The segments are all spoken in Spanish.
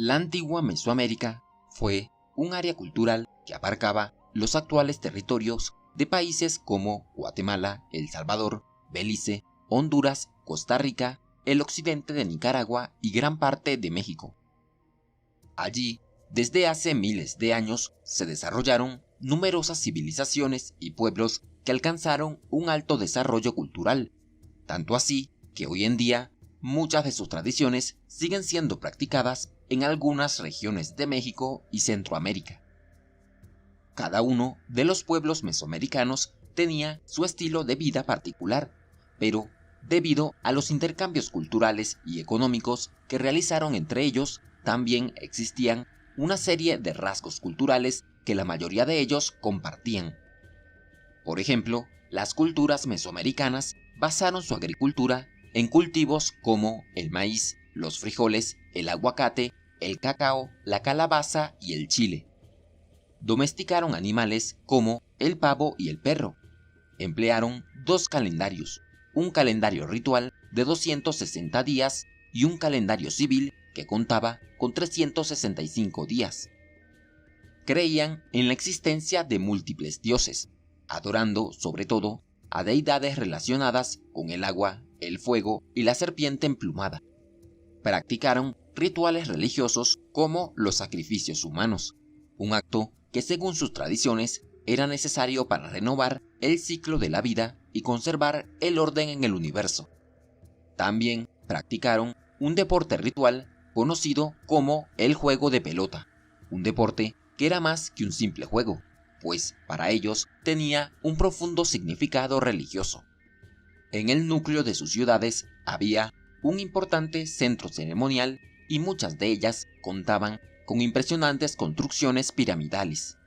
La antigua Mesoamérica fue un área cultural que abarcaba los actuales territorios de países como Guatemala, El Salvador, Belice, Honduras, Costa Rica, el occidente de Nicaragua y gran parte de México. Allí, desde hace miles de años, se desarrollaron numerosas civilizaciones y pueblos que alcanzaron un alto desarrollo cultural, tanto así que hoy en día muchas de sus tradiciones siguen siendo practicadas en algunas regiones de México y Centroamérica. Cada uno de los pueblos mesoamericanos tenía su estilo de vida particular, pero debido a los intercambios culturales y económicos que realizaron entre ellos, también existían una serie de rasgos culturales que la mayoría de ellos compartían. Por ejemplo, las culturas mesoamericanas basaron su agricultura en cultivos como el maíz, los frijoles, el aguacate, el cacao, la calabaza y el chile. Domesticaron animales como el pavo y el perro. Emplearon dos calendarios, un calendario ritual de 260 días y un calendario civil que contaba con 365 días. Creían en la existencia de múltiples dioses, adorando sobre todo a deidades relacionadas con el agua, el fuego y la serpiente emplumada. Practicaron rituales religiosos como los sacrificios humanos, un acto que según sus tradiciones era necesario para renovar el ciclo de la vida y conservar el orden en el universo. También practicaron un deporte ritual conocido como el juego de pelota, un deporte que era más que un simple juego, pues para ellos tenía un profundo significado religioso. En el núcleo de sus ciudades había un importante centro ceremonial y muchas de ellas contaban con impresionantes construcciones piramidales.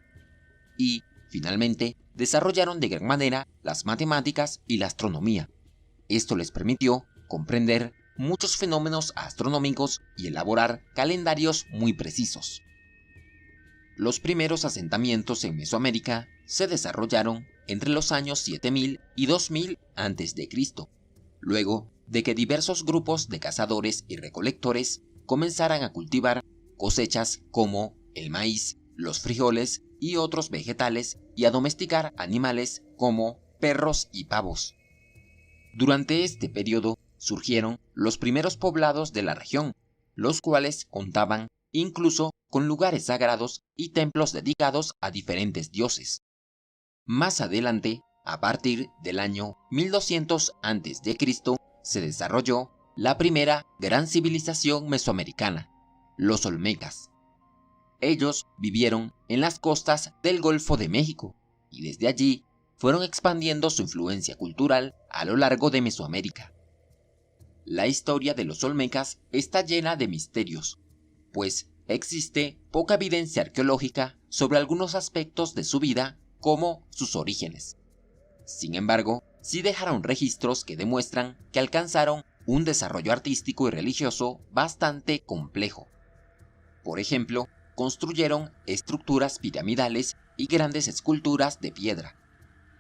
Y, finalmente, desarrollaron de gran manera las matemáticas y la astronomía. Esto les permitió comprender muchos fenómenos astronómicos y elaborar calendarios muy precisos. Los primeros asentamientos en Mesoamérica se desarrollaron entre los años 7000 y 2000 a.C., luego de que diversos grupos de cazadores y recolectores comenzaran a cultivar cosechas como el maíz, los frijoles y otros vegetales y a domesticar animales como perros y pavos. Durante este periodo surgieron los primeros poblados de la región, los cuales contaban incluso con lugares sagrados y templos dedicados a diferentes dioses. Más adelante, a partir del año 1200 a.C., se desarrolló la primera gran civilización mesoamericana, los olmecas. Ellos vivieron en las costas del Golfo de México y desde allí fueron expandiendo su influencia cultural a lo largo de Mesoamérica. La historia de los olmecas está llena de misterios, pues existe poca evidencia arqueológica sobre algunos aspectos de su vida como sus orígenes. Sin embargo, sí dejaron registros que demuestran que alcanzaron un desarrollo artístico y religioso bastante complejo. Por ejemplo, construyeron estructuras piramidales y grandes esculturas de piedra.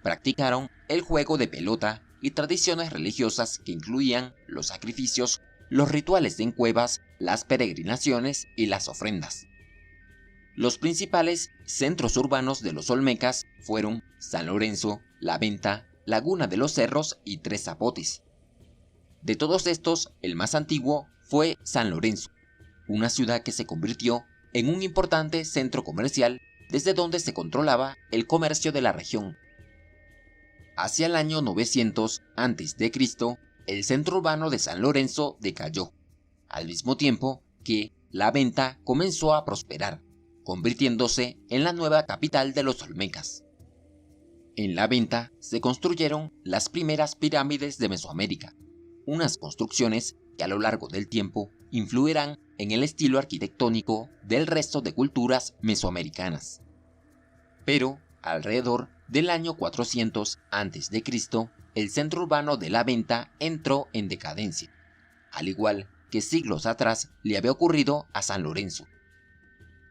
Practicaron el juego de pelota y tradiciones religiosas que incluían los sacrificios, los rituales en cuevas, las peregrinaciones y las ofrendas. Los principales centros urbanos de los olmecas fueron San Lorenzo, La Venta, Laguna de los Cerros y Tres Zapotes. De todos estos, el más antiguo fue San Lorenzo, una ciudad que se convirtió en un importante centro comercial desde donde se controlaba el comercio de la región. Hacia el año 900 a.C., el centro urbano de San Lorenzo decayó, al mismo tiempo que La Venta comenzó a prosperar, convirtiéndose en la nueva capital de los olmecas. En La Venta se construyeron las primeras pirámides de Mesoamérica, unas construcciones que a lo largo del tiempo influirán en el estilo arquitectónico del resto de culturas mesoamericanas. Pero, alrededor del año 400 a.C., el centro urbano de La Venta entró en decadencia, al igual que siglos atrás le había ocurrido a San Lorenzo.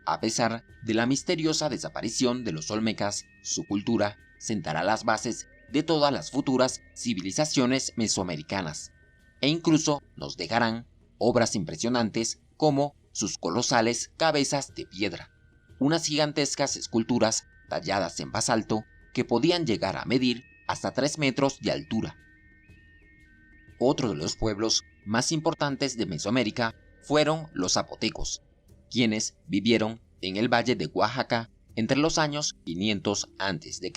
A pesar de la misteriosa desaparición de los olmecas, su cultura sentará las bases de todas las futuras civilizaciones mesoamericanas, e incluso nos dejarán obras impresionantes como sus colosales cabezas de piedra, unas gigantescas esculturas talladas en basalto que podían llegar a medir hasta 3 metros de altura. Otro de los pueblos más importantes de Mesoamérica fueron los zapotecos, quienes vivieron en el valle de Oaxaca entre los años 500 a.C.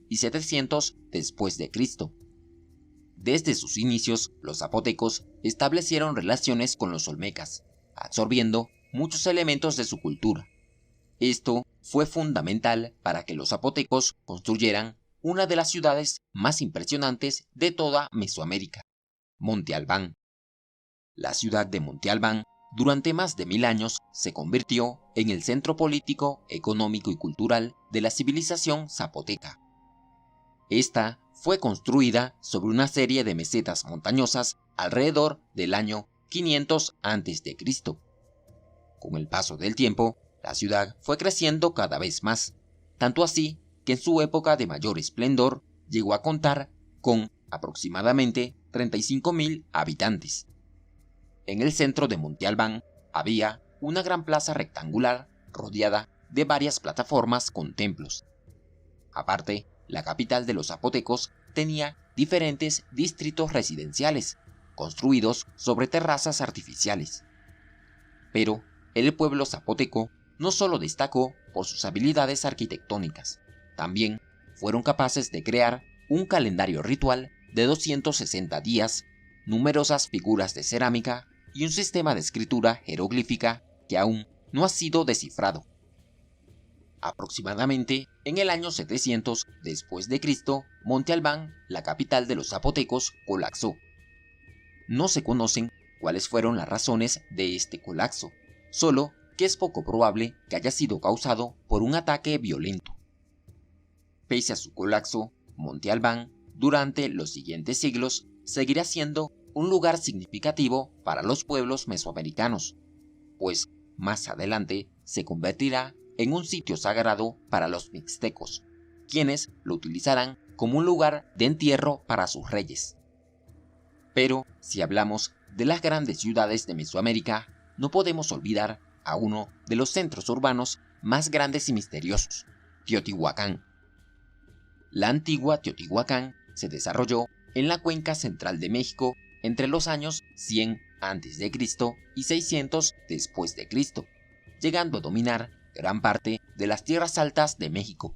y 700 después de Cristo. Desde sus inicios, los zapotecos establecieron relaciones con los olmecas, absorbiendo muchos elementos de su cultura. Esto fue fundamental para que los zapotecos construyeran una de las ciudades más impresionantes de toda Mesoamérica, Monte Albán. La ciudad de Monte Albán, durante más de 1000 años, se convirtió en el centro político, económico y cultural de la civilización zapoteca. Esta fue construida sobre una serie de mesetas montañosas alrededor del año 500 a.C. Con el paso del tiempo, la ciudad fue creciendo cada vez más, tanto así que en su época de mayor esplendor llegó a contar con aproximadamente 35.000 habitantes. En el centro de Monte Albán había una gran plaza rectangular rodeada de varias plataformas con templos. Aparte, la capital de los zapotecos tenía diferentes distritos residenciales, construidos sobre terrazas artificiales. Pero el pueblo zapoteco no solo destacó por sus habilidades arquitectónicas, también fueron capaces de crear un calendario ritual de 260 días, numerosas figuras de cerámica y un sistema de escritura jeroglífica que aún no ha sido descifrado. Aproximadamente en el año 700 después de Cristo, Monte Albán, la capital de los zapotecos, colapsó. No se conocen cuáles fueron las razones de este colapso, solo que es poco probable que haya sido causado por un ataque violento. Pese a su colapso, Monte Albán, durante los siguientes siglos, seguirá siendo un lugar significativo para los pueblos mesoamericanos, pues más adelante se convertirá en un sitio sagrado para los mixtecos, quienes lo utilizarán como un lugar de entierro para sus reyes. Pero si hablamos de las grandes ciudades de Mesoamérica, no podemos olvidar a uno de los centros urbanos más grandes y misteriosos, Teotihuacán. La antigua Teotihuacán se desarrolló en la cuenca central de México entre los años 100 a.C. y 600 después de Cristo, llegando a dominar gran parte de las tierras altas de México.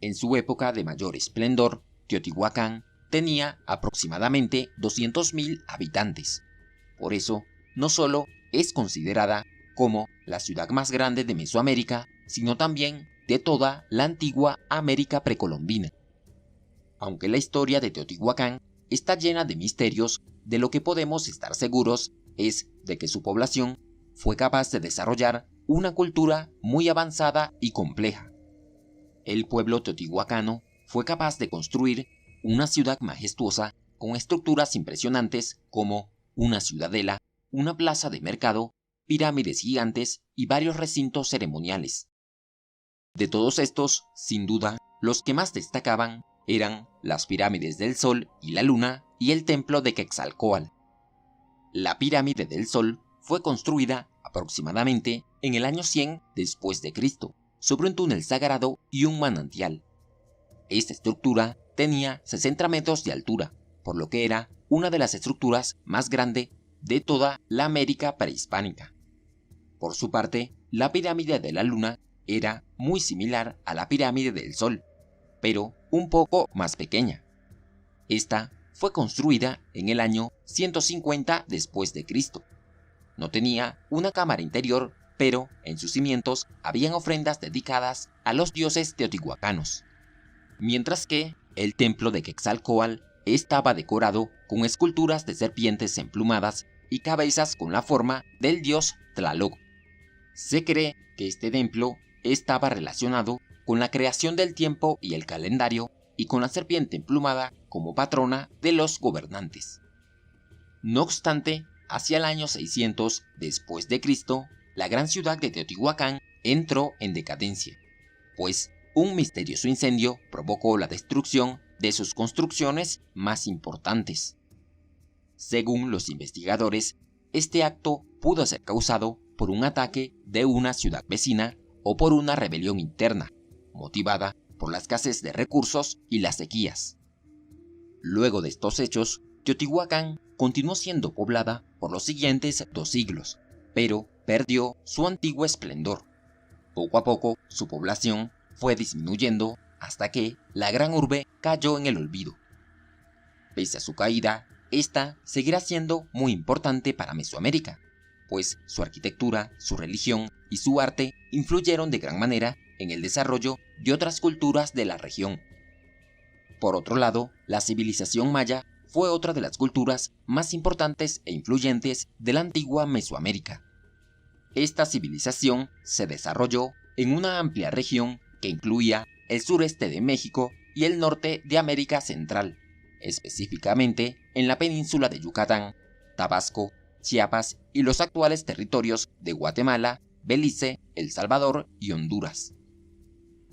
En su época de mayor esplendor, Teotihuacán tenía aproximadamente 200.000 habitantes. Por eso, no solo es considerada como la ciudad más grande de Mesoamérica, sino también de toda la antigua América precolombina. Aunque la historia de Teotihuacán está llena de misterios, de lo que podemos estar seguros es de que su población fue capaz de desarrollar una cultura muy avanzada y compleja. El pueblo teotihuacano fue capaz de construir una ciudad majestuosa con estructuras impresionantes como una ciudadela, una plaza de mercado, pirámides gigantes y varios recintos ceremoniales. De todos estos, sin duda, los que más destacaban eran las pirámides del Sol y la Luna y el templo de Quetzalcóatl. La pirámide del Sol fue construida aproximadamente en el año 100 después de Cristo, sobre un túnel sagrado y un manantial. Esta estructura tenía 60 metros de altura, por lo que era una de las estructuras más grandes de toda la América prehispánica. Por su parte, la pirámide de la Luna era muy similar a la pirámide del Sol, pero un poco más pequeña. Esta fue construida en el año 150 después de Cristo. No tenía una cámara interior, pero en sus cimientos habían ofrendas dedicadas a los dioses teotihuacanos. Mientras que el templo de Quetzalcóatl estaba decorado con esculturas de serpientes emplumadas y cabezas con la forma del dios Tlaloc. Se cree que este templo estaba relacionado con la creación del tiempo y el calendario y con la serpiente emplumada como patrona de los gobernantes. No obstante, hacia el año 600 después de Cristo, la gran ciudad de Teotihuacán entró en decadencia, pues un misterioso incendio provocó la destrucción de sus construcciones más importantes. Según los investigadores, este acto pudo ser causado por un ataque de una ciudad vecina o por una rebelión interna, motivada por la escasez de recursos y las sequías. Luego de estos hechos, Teotihuacán continuó siendo poblada por los siguientes 2 siglos, pero perdió su antiguo esplendor. Poco a poco, su población fue disminuyendo hasta que la gran urbe cayó en el olvido. Pese a su caída, esta seguirá siendo muy importante para Mesoamérica, pues su arquitectura, su religión y su arte influyeron de gran manera en el desarrollo de otras culturas de la región. Por otro lado, la civilización maya fue otra de las culturas más importantes e influyentes de la antigua Mesoamérica. Esta civilización se desarrolló en una amplia región que incluía el sureste de México y el norte de América Central, específicamente en la península de Yucatán, Tabasco, Chiapas y los actuales territorios de Guatemala, Belice, El Salvador y Honduras.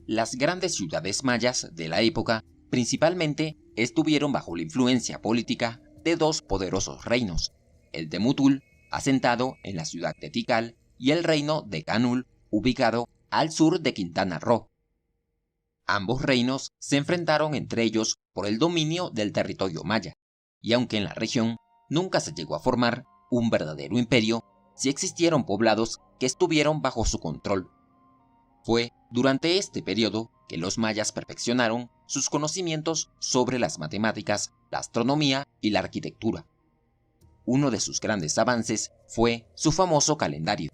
Las grandes ciudades mayas de la época principalmente estuvieron bajo la influencia política de 2 poderosos reinos, el de Mutul, asentado en la ciudad de Tikal, y el reino de Canul, ubicado al sur de Quintana Roo. Ambos reinos se enfrentaron entre ellos por el dominio del territorio maya, y aunque en la región nunca se llegó a formar un verdadero imperio, sí existieron poblados que estuvieron bajo su control. Fue durante este periodo que los mayas perfeccionaron sus conocimientos sobre las matemáticas, la astronomía y la arquitectura. Uno de sus grandes avances fue su famoso calendario.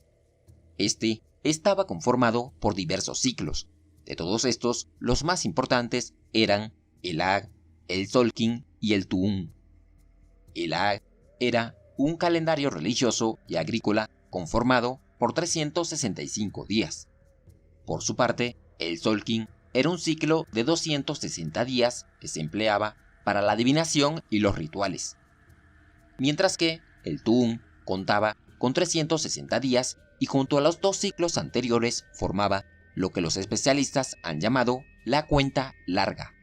Este estaba conformado por diversos ciclos. De todos estos, los más importantes eran el Ag, el Tzolk'in y el Tu'um. El Ag era un calendario religioso y agrícola conformado por 365 días. Por su parte, el Tzolk'in era un ciclo de 260 días que se empleaba para la adivinación y los rituales, mientras que el Tu'um contaba con 360 días y junto a los 2 ciclos anteriores formaba lo que los especialistas han llamado la cuenta larga.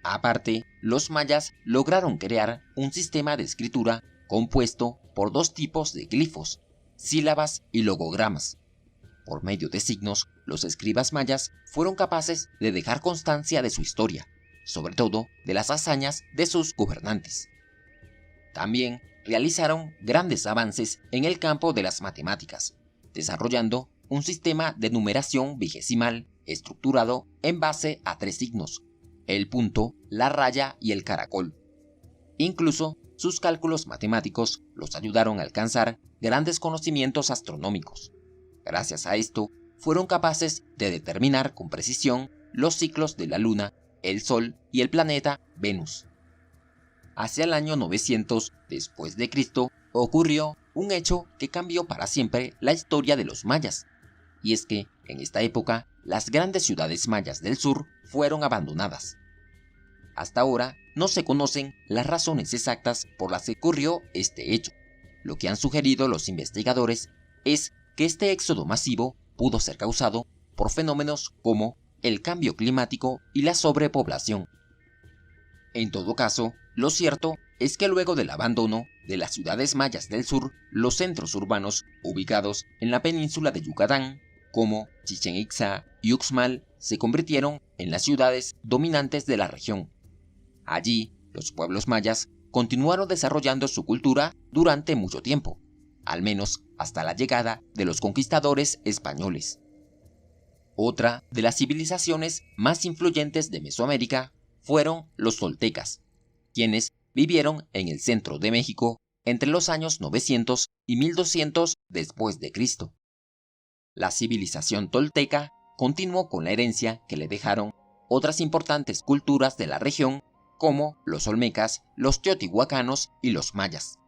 Aparte, los mayas lograron crear un sistema de escritura compuesto por 2 tipos de glifos, sílabas y logogramas. Por medio de signos, los escribas mayas fueron capaces de dejar constancia de su historia, sobre todo de las hazañas de sus gobernantes. También realizaron grandes avances en el campo de las matemáticas, desarrollando un sistema de numeración vigesimal estructurado en base a 3 signos: el punto, la raya y el caracol. Incluso sus cálculos matemáticos los ayudaron a alcanzar grandes conocimientos astronómicos. Gracias a esto, fueron capaces de determinar con precisión los ciclos de la Luna, el Sol y el planeta Venus. Hacia el año 900 después de Cristo ocurrió un hecho que cambió para siempre la historia de los mayas, y es que en esta época las grandes ciudades mayas del sur fueron abandonadas. Hasta ahora no se conocen las razones exactas por las que ocurrió este hecho. Lo que han sugerido los investigadores es que este éxodo masivo pudo ser causado por fenómenos como el cambio climático y la sobrepoblación. En todo caso, lo cierto es que luego del abandono de las ciudades mayas del sur, los centros urbanos ubicados en la península de Yucatán, como Chichén Itzá y Uxmal, se convirtieron en las ciudades dominantes de la región. Allí, los pueblos mayas continuaron desarrollando su cultura durante mucho tiempo, al menos hasta la llegada de los conquistadores españoles. Otra de las civilizaciones más influyentes de Mesoamérica fueron los toltecas, quienes vivieron en el centro de México entre los años 900 y 1200 después de Cristo. La civilización tolteca continuó con la herencia que le dejaron otras importantes culturas de la región como los olmecas, los teotihuacanos y los mayas.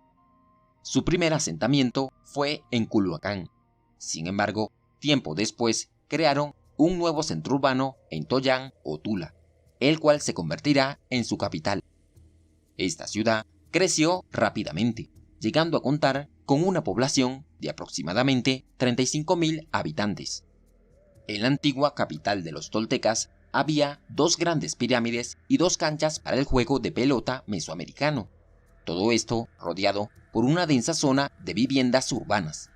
Su primer asentamiento fue en Culhuacán. Sin embargo, tiempo después crearon un nuevo centro urbano en Toyán o Tula, el cual se convertirá en su capital. Esta ciudad creció rápidamente, llegando a contar con una población de aproximadamente 35.000 habitantes. En la antigua capital de los toltecas había 2 grandes pirámides y 2 canchas para el juego de pelota mesoamericano. Todo esto rodeado por una densa zona de viviendas urbanas.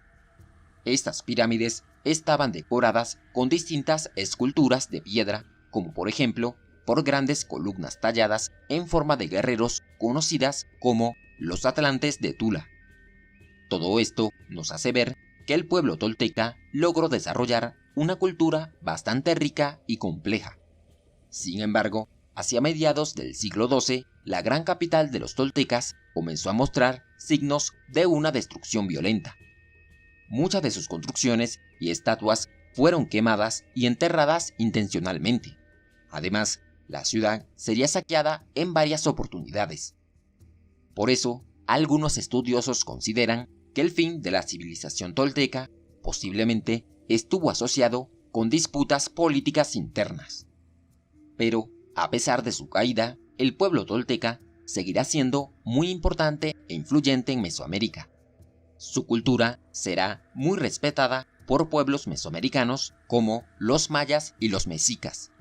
Estas pirámides estaban decoradas con distintas esculturas de piedra, como por ejemplo por grandes columnas talladas en forma de guerreros conocidas como los Atlantes de Tula. Todo esto nos hace ver que el pueblo tolteca logró desarrollar una cultura bastante rica y compleja. Sin embargo, hacia mediados del siglo XII, la gran capital de los toltecas comenzó a mostrar signos de una destrucción violenta. Muchas de sus construcciones y estatuas fueron quemadas y enterradas intencionalmente. Además, la ciudad sería saqueada en varias oportunidades. Por eso, algunos estudiosos consideran que el fin de la civilización tolteca posiblemente estuvo asociado con disputas políticas internas. Pero, a pesar de su caída, el pueblo tolteca seguirá siendo muy importante e influyente en Mesoamérica. Su cultura será muy respetada por pueblos mesoamericanos como los mayas y los mexicas.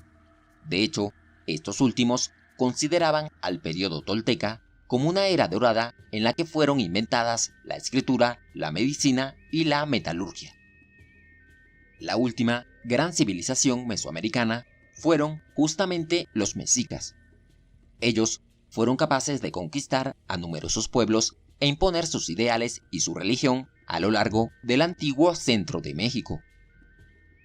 De hecho, estos últimos consideraban al periodo tolteca como una era dorada en la que fueron inventadas la escritura, la medicina y la metalurgia. La última gran civilización mesoamericana fueron justamente los mexicas. Ellos fueron capaces de conquistar a numerosos pueblos e imponer sus ideales y su religión a lo largo del antiguo centro de México.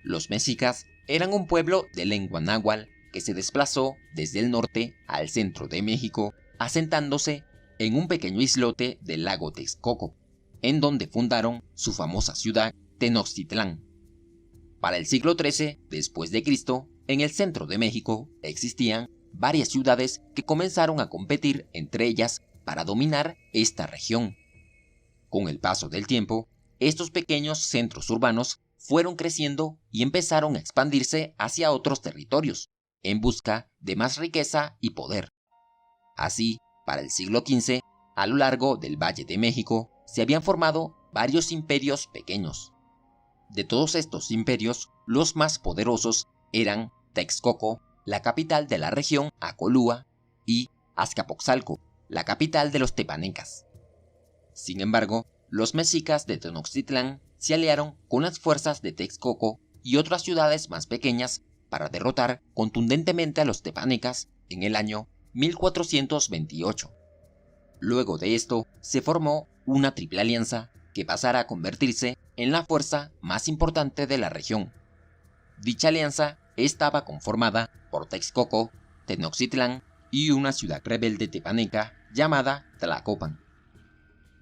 Los mexicas eran un pueblo de lengua náhuatl que se desplazó desde el norte al centro de México, asentándose en un pequeño islote del lago Texcoco, en donde fundaron su famosa ciudad Tenochtitlán. Para el siglo XIII después de Cristo, en el centro de México existían varias ciudades que comenzaron a competir entre ellas para dominar esta región. Con el paso del tiempo, estos pequeños centros urbanos fueron creciendo y empezaron a expandirse hacia otros territorios, en busca de más riqueza y poder. Así, para el siglo XV, a lo largo del Valle de México, se habían formado varios imperios pequeños. De todos estos imperios, los más poderosos eran Texcoco, la capital de la región Acolúa, y Azcapotzalco, la capital de los tepanecas. Sin embargo, los mexicas de Tenochtitlán se aliaron con las fuerzas de Texcoco y otras ciudades más pequeñas para derrotar contundentemente a los tepanecas en el año 1428. Luego de esto, se formó una triple alianza que pasará a convertirse en la fuerza más importante de la región. Dicha alianza estaba conformada por Texcoco, Tenochtitlán y una ciudad rebelde tepaneca llamada Tlacopan.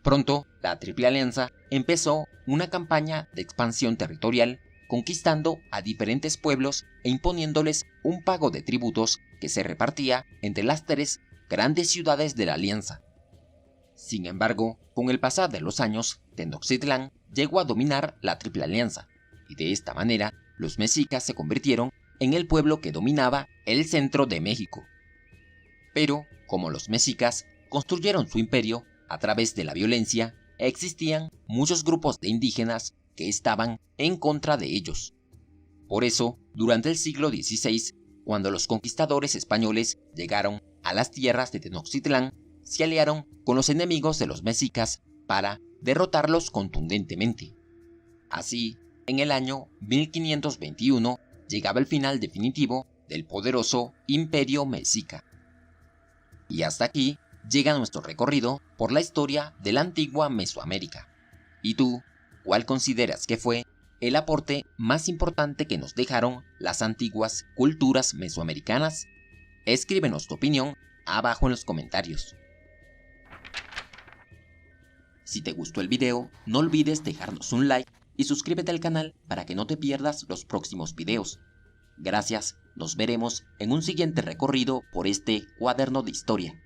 Pronto, la Triple Alianza empezó una campaña de expansión territorial, conquistando a diferentes pueblos e imponiéndoles un pago de tributos que se repartía entre las tres grandes ciudades de la alianza. Sin embargo, con el pasar de los años, Tenochtitlán llegó a dominar la Triple Alianza, y de esta manera los mexicas se convirtieron en el pueblo que dominaba el centro de México. Pero, como los mexicas construyeron su imperio a través de la violencia, existían muchos grupos de indígenas que estaban en contra de ellos. Por eso, durante el siglo XVI, cuando los conquistadores españoles llegaron a las tierras de Tenochtitlán, se aliaron con los enemigos de los mexicas para derrotarlos contundentemente. Así, en el año 1521 llegaba el final definitivo del poderoso Imperio Mexica. Y hasta aquí llega nuestro recorrido por la historia de la antigua Mesoamérica. ¿Y tú, cuál consideras que fue el aporte más importante que nos dejaron las antiguas culturas mesoamericanas? Escríbenos tu opinión abajo en los comentarios. Si te gustó el video, no olvides dejarnos un like y suscríbete al canal para que no te pierdas los próximos videos. Gracias, nos veremos en un siguiente recorrido por este cuaderno de historia.